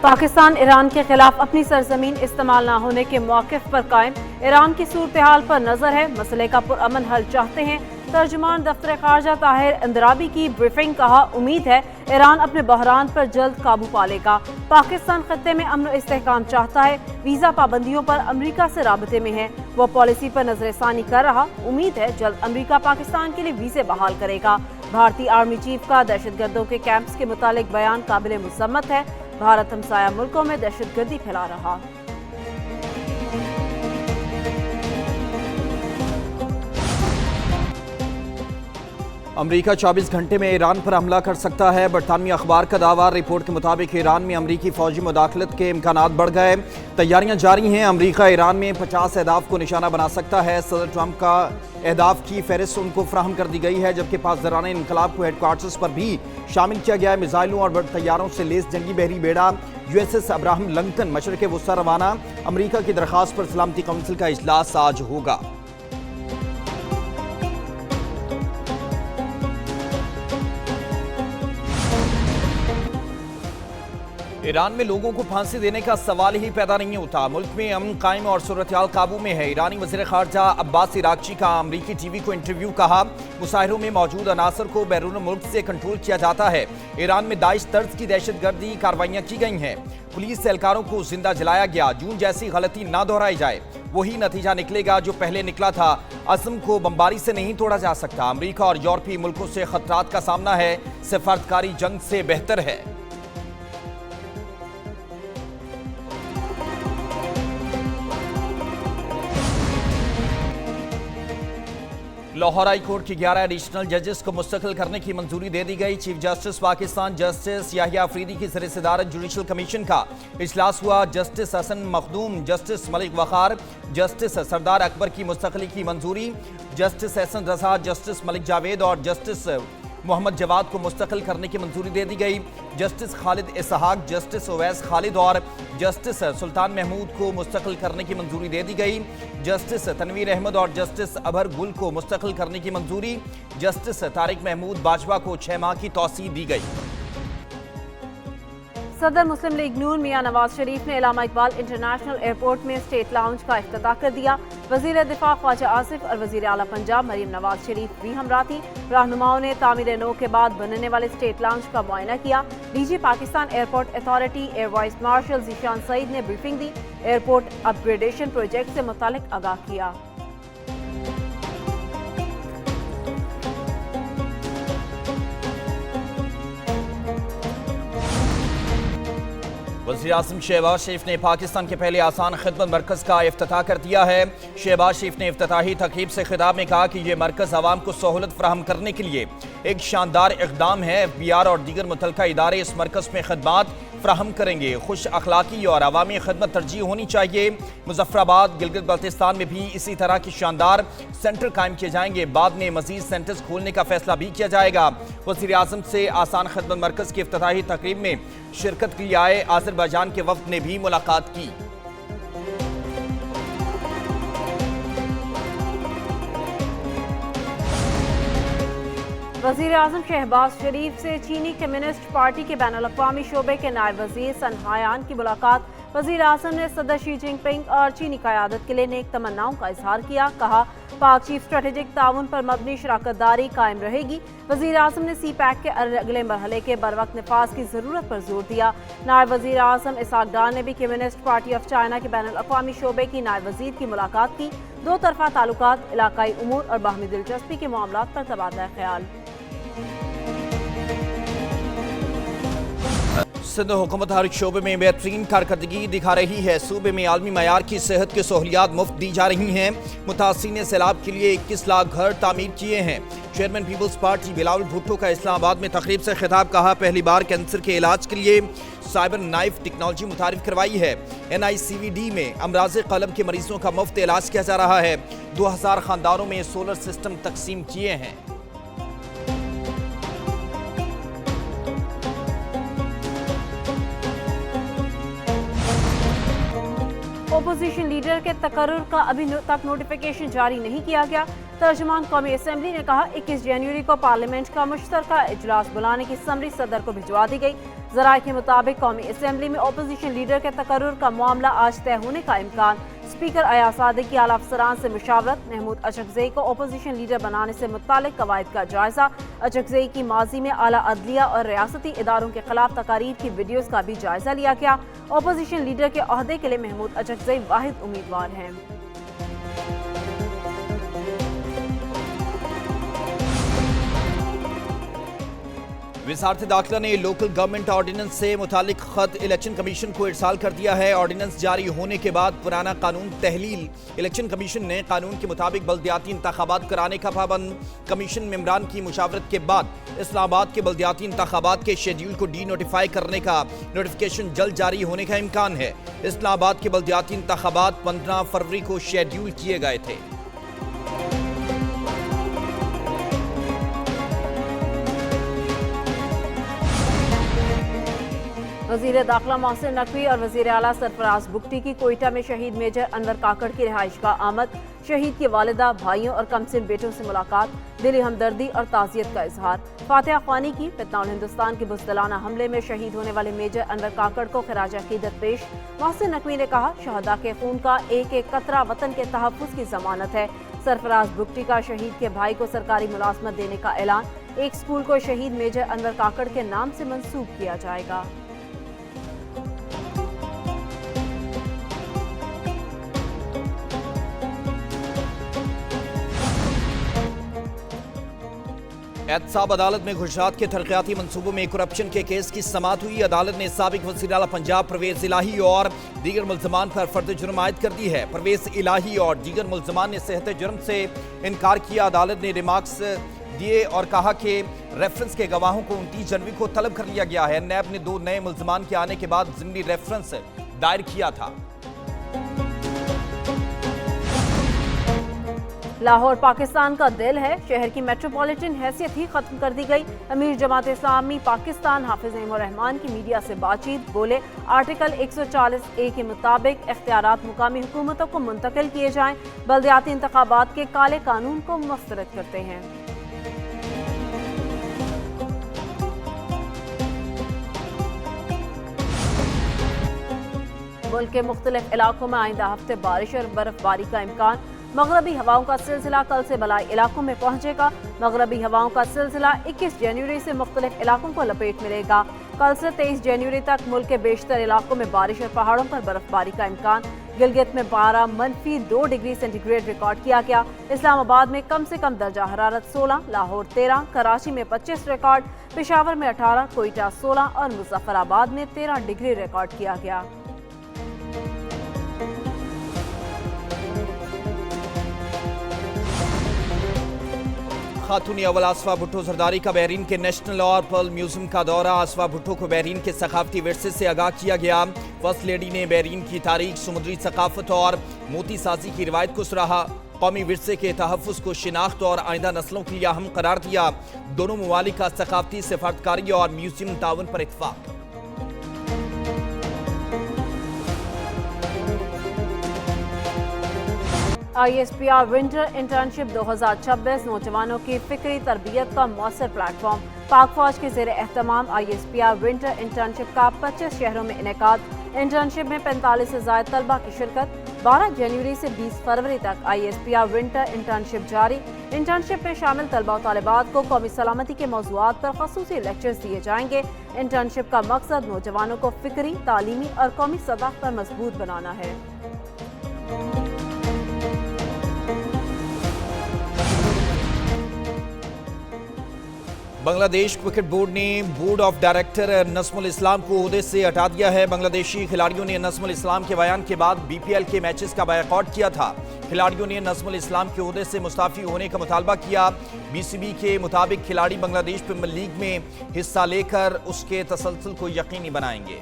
Pakistan Iran के खिलाफ अपनी सरजमीन इस्तेमाल न होने के मौक़िफ़ पर कायम। ईरान की सूरत हाल पर नजर है, मसले का पुरअमन हल चाहते हैं। तर्जुमान दफ्तर खारजा ताहिर अंदराबी की ब्रीफिंग, कहा उम्मीद है ईरान अपने बहरान पर जल्द काबू पा लेगा। पाकिस्तान खत्ते में अमन इस्तेहकाम चाहता है, वीज़ा पाबंदियों पर अमरीका से राबते में है, वो पॉलिसी पर नजरसानी कर रहा। उम्मीद है जल्द अमरीका पाकिस्तान के लिए वीज़े बहाल करेगा। भारतीय आर्मी चीफ का दहशतगर्दों के कैंप्स के मुतालिक बयान काबिल मुसम्मत है। भारत हमसाया मुल्कों में दहशतगर्दी फैला रहा। अमरीका 24 घंटे में ईरान पर हमला कर सकता है, बरतानवी अखबार का दावा। रिपोर्ट के मुताबिक ईरान में अमरीकी फौजी मुदाखलत के इम्कानात बढ़ गए, तैयारियां जारी हैं। अमरीका ईरान में 50 अहदाफ को निशाना बना सकता है। सदर ट्रंप का अहदाफ की फहरिस्त उनको फ्राहम कर दी गई है, जबकि पासदारान इनकलाब को हेडक्वार्टर्स पर भी शामिल किया गया है। मिसाइलों और तैयारों से लेस जंगी बहरी बेड़ा USS अब्राहम लिंकन मशरक़ वुस्ता रवाना। अमरीका की दरख्वास्त पर सलामती कौंसिल का इजलास आज होगा। ईरान में लोगों को फांसी देने का सवाल ही पैदा नहीं होता। मुल्क में अमन कायम और सूरत-ए-हाल काबू में है। ईरानी वज़ीर ख़ारजा अब्बास इराक़ची का अमरीकी टीवी को इंटरव्यू, कहा मुसाहिरों में मौजूद अनासर को बैरून मुल्क से कंट्रोल किया जाता है। ईरान में दाइश तर्ज की दहशतगर्दी कार्रवाइयाँ की गई हैं। पुलिस एहलकारों को जिंदा जलाया गया। जून जैसी गलती ना दोहराई जाए, वही नतीजा निकलेगा जो पहले निकला था। अज़्म को बमबारी से नहीं तोड़ा जा सकता। अमरीका और यूरोपीय मुल्कों से खतरात का सामना है, सिफारतकारी जंग से बेहतर है। लाहौर हाई कोर्ट की 11 एडिशनल जजेस को मुस्तकिल करने की मंजूरी दे दी गई। Chief justice Pakistan justice Yahya Afridi की सर सदारत जुडिशल कमीशन का इजलास हुआ। Justice Hasan Makhdoom, justice Malik Waqar, justice Sardar Akbar की मुस्तकिली की मंजूरी। जस्टिस एहसन रजा, जस्टिस मलिक जावेद और जस्टिस मोहम्मद जवाद को मुस्तकिल करने की मंजूरी दे दी गई। जस्टिस खालिद इसहाक, जस्टिस ओवैस खालिद और जस्टिस सुल्तान महमूद को मुस्तकिल करने की मंजूरी दे दी गई। जस्टिस तनवीर अहमद और जस्टिस अभर गुल को मुस्तकिल करने की मंजूरी। जस्टिस तारिक महमूद बाजवा को 6 माह की तौसीह दी गई। सदर मुस्लिम लीग नून मियां नवाज शरीफ ने इलामा इकबाल इंटरनेशनल एयरपोर्ट में स्टेट लाउंज का इफ्तिताह कर दिया। वजीर दिफा ख्वाजा आसिफ और वजीर आला पंजाब मरीम नवाज शरीफ भी हमरा थी। रहनुमाओं ने तामीर नौ के बाद बनने वाले स्टेट लाउंज का मुआयना किया। DG Pakistan airport authority air vice marshal Zeeshan Saeed ने ब्रीफिंग दी। एयरपोर्ट अपग्रेडेशन प्रोजेक्ट से मुतालिक आगाह किया। वज़ीर आज़म शहबाज शरीफ ने पाकिस्तान के पहले आसान खिदमत मरकज़ का इफ्तिताह कर दिया है। शहबाज शरीफ ने इफ्तिताही तक़रीब से खिताब में कहा कि यह मरकज़ आवाम को सहूलत फराहम करने के लिए एक शानदार इक़दाम है। FBR और दीगर मुतल्लिका इदारे इस मरकज़ में खदमात फराहम करेंगे। खुश अखलाकी और अवामी खिदमत तरजीह होनी चाहिए। मुजफ्फराबाद, गिलगित बल्तिस्तान में भी इसी तरह की शानदार सेंटर कायम किए जाएंगे। बाद में मजीद सेंटर्स खोलने का फैसला भी किया जाएगा। वज़ीर आज़म से आसान खिदमत मरकज़ की इफ्तिताही तक़रीब में शिरकत के लिए आए अज़रबैजान के वफ़द ने भी मुलाकात की। वज़ीर आज़म शहबाज शरीफ से चीनी कम्युनिस्ट पार्टी के बैनुल अक़वामी शोबे के नायब वज़ीर सन हायान की मुलाकात। वज़ीर आज़म ने सदर शी जिनपिंग और चीनी क़यादत के लिए नेक तमन्नाओं का इजहार किया। कहा पाक चीफ स्ट्रेटेजिक ताउन पर मबनी शराकतदारी कायम रहेगी। वज़ीर आज़म ने CPEC के अगले मरहले के बरवक्त नफाज की ज़रूरत पर जोर दिया। नायब वज़ीर आज़म इसहाक डार ने भी कम्युनिस्ट पार्टी ऑफ चाइना के बैनुल अक़वामी शोबे की नायब वज़ीर की मुलाकात की। दो तरफ़ा ताल्लुकात, इलाकाई उमूर और बाहमी दिलचस्पी के मामलात पर तबादला ख्याल। सिंध हुकूमत हर शोबे में बेहतरीन कारकर्दगी दिखा रही है। सूबे में आलमी मयार की सेहत की सहूलियात मुफ्त दी जा रही हैं। मुतासिरीन सैलाब के लिए 21 लाख घर तामीर किए हैं। Chairman Peoples Party Bilawal Bhutto का इस्लामाबाद में तकरीब से खिताब, कहा पहली बार कैंसर के इलाज के लिए साइबर नाइफ टेक्नोलॉजी मुतारिफ करवाई है। NICVD में अमराज कलब के मरीजों का मुफ्त इलाज किया जा रहा है। 2000 खानदानों में सोलर सिस्टम तकसीम किए हैं। ओपोजिशन लीडर के तकर्रुर का अभी तक नोटिफिकेशन जारी नहीं किया गया। तर्जुमान कौमी असम्बली ने कहा 21 जनवरी को पार्लियामेंट का मुश्तरका इजलास बुलाने की समरी सदर को भिजवा दी गई। जराये के मुताबिक कौमी असम्बली में अपोजिशन लीडर के तकर्रुर का मामला आज तय होने का इम्कान। स्पीकर अयाज सादिक की आला अफसरान से मुशावरत। महमूद अचकजई को अपोजिशन लीडर बनाने से मुत्तालिक कवायद का जायजा। अचकजई की माजी में आला अदलिया और रियासती इदारों के खिलाफ तकारीर की वीडियोज का भी जायजा लिया गया। अपोजिशन लीडर के ओहदे के लिए महमूद अचकजई वाहिद उम्मीदवार हैं। वजारत दाखिला ने लोकल गवर्नमेंट ऑर्डिनेंस से मुतालिक खत इलेक्शन कमीशन को इरसाल कर दिया है। ऑर्डिनेंस जारी होने के बाद पुराना कानून तहलील। इलेक्शन कमीशन ने कानून के मुताबिक बल्दियाती इंतखाबात कराने का पाबंद। कमीशन मेंबरान की मुशावरत के बाद इस्लामाबाद के बल्दियाती इंतखाबात के शेड्यूल को डी नोटिफाई करने का नोटिफिकेशन जल्द जारी होने का इम्कान है। इस्लामाबाद के बल्दियाती इंतखाबात 15 फरवरी को शेड्यूल किए गए थे। वज़ीर दाखिला मोहसिन नकवी और वज़ीर आला सरफराज बुगटी की कोयटा में शहीद मेजर अनवर काकड़ की रिहाइश का आमद। शहीद की वालिदा, भाइयों और कमसिन बेटों से मुलाकात। दिली हमदर्दी और ताज़ियत का इजहार। फातिहा ख्वानी की। फितनाउल हिंदुस्तान के बुज़दिलाना हमले में शहीद होने वाले मेजर अनवर काकड़ को खिराज अकीदत पेश। मोहसिन नकवी ने कहा शहदा के खून का एक एक कतरा वतन के तहफ़्फ़ुज़ की जमानत है। सरफराज बुगटी का शहीद के भाई को सरकारी मुलाजमत देने का ऐलान। एक स्कूल को शहीद मेजर अनवर काकड़ के नाम से मंसूब किया जाएगा। एहतसाब अदालत में गुजरात के तरक्याती मंसूबों में करप्शन के केस की समाअत हुई। अदालत ने साबिक वज़ीर आला पंजाब परवेज इलाही और दीगर मुल्ज़मान पर फर्द जुर्म आयद कर दी है। परवेज इलाही और दीगर मुल्ज़मान ने सेहत जुर्म से इनकार किया। अदालत ने रिमार्क्स दिए और कहा कि रेफरेंस के गवाहों को 29 जनवरी को तलब कर लिया गया है। नैब ने 2 नए मुल्ज़मान के आने के बाद ज़िमनी रेफरेंस दायर किया था। लाहौर पाकिस्तान का दिल है। शहर की मेट्रोपॉलिटन हैसियत ही खत्म कर दी गई। अमीर जमात इस्लामी पाकिस्तान हाफिज नईमुर रहमान की मीडिया से बातचीत। बोले आर्टिकल 140A के मुताबिक इख्तियारात मुकामी हुकूमतों को मुंतकिल किए जाएं। बल्दियाती इंतखाबात के काले कानून को मुस्तरद करते हैं। मुल्क के मुख्तलिफ इलाकों में आइंदा हफ्ते बारिश और बर्फबारी का इम्कान। मगरबी हवाओं का सिलसिला कल से बलाई इलाकों में पहुंचेगा। मगरबी हवाओं का सिलसिला 21 जनवरी से मुख्तलिफ इलाकों को लपेट में लेगा। कल से 23 जनवरी तक मुल्क के बेशतर इलाकों में बारिश और पहाड़ों पर बर्फबारी का इम्कान। गिलगित में 12 -2 डिग्री सेंटीग्रेड रिकॉर्ड किया गया। इस्लामाबाद में कम से कम दर्जा हरारत 16, लाहौर 13, कराची में 25 रिकॉर्ड, पेशावर में 18, कोयटा 16 और मुजफ्फराबाद में 13 डिग्री रिकॉर्ड किया गया। खातून अव्वल आसफा भुट्टो जरदारी का बहरीन के नेशनल और पर्ल म्यूजियम का दौरा। आसफा भुट्टो को बहरीन के सकाफती विरसे से आगाह किया गया। फर्स्ट लेडी ने बहरीन की तारीख, समुद्री सकाफत और मोती साजी की रिवायत को सराहा। कौमी विरसे के तहफ़्फ़ुज़ को शिनाख्त और आइंदा नस्लों के लिए अहम करार दिया। दोनों ममालिक का सकाफती सफारतकारी और म्यूजियम ताउन पर इत्तफ़ाक़। ISPR विंटर इंटर्नशिप 2026 नौजवानों की फिक्री तरबियत का मौसर प्लेटफॉर्म। पाक फौज के ज़ेर एहतमाम ISPR विंटर इंटर्नशिप का 25 शहरों में इनेकाद। इंटर्नशिप में 45 से ज़ायद तलबा की शिरकत। 12 जनवरी से 20 फरवरी तक ISPR विंटर इंटर्नशिप जारी। इंटर्नशिप में शामिल तलबा और तालिबात को कौमी सलामती के मौज़ूआत पर ख़ुसूसी लेक्चर्स दिए जाएंगे। इंटर्नशिप का मकसद नौजवानों को फिक्री, तालीमी और कौमी सतह पर मजबूत बनाना है। बांग्लादेश क्रिकेट बोर्ड ने बोर्ड ऑफ डायरेक्टर नस्मुल इस्लाम को ओहदे से हटा दिया है। बांग्लादेशी खिलाड़ियों ने नस्मुल इस्लाम के बयान के बाद BPL के मैचेस का बायकॉट किया था। खिलाड़ियों ने नस्मुल इस्लाम के ओहदे से मुस्ताफी होने का मुतालबा किया। BCB के मुताबिक खिलाड़ी बांग्लादेश प्रीमियर लीग में हिस्सा लेकर उसके तसलसल को यकीनी बनाएंगे।